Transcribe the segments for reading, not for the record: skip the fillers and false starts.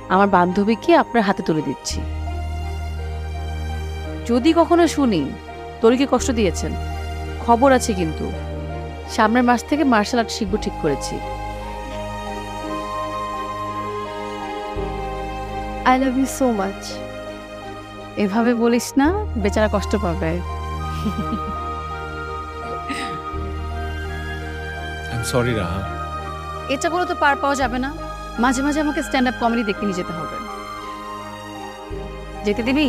আমার বান্ধবীকে আপনার হাতে তুলে দিচ্ছি। যদি কখনো শুনি তরিকে কষ্ট দিয়েছেন, খবর আছে কিন্তু। সামনের মাস থেকে মার্শাল আর্ট শিখবো ঠিক করেছি। I love you so much. এভাবে বলিস না, বেচারা কষ্ট পাবে। I am sorry Raha. এটা বলে তো পার পাওয়া যাবে না। মাঝে মাঝে আমাকে স্ট্যান্ড আপ কমেডি দেখতে নিয়ে যেতে হবে। যেতে দিবি?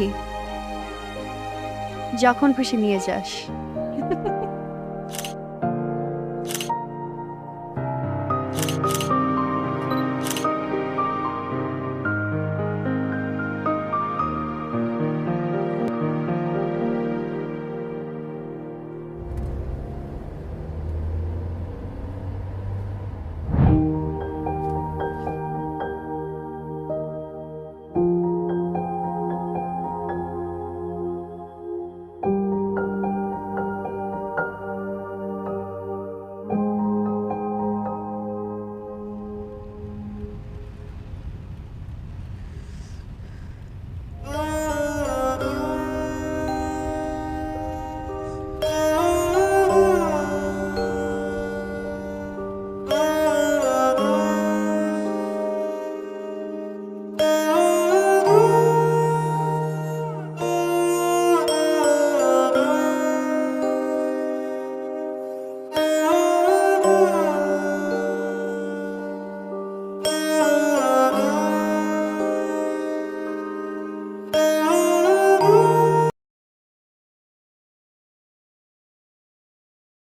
যখন খুশি নিয়ে যাস।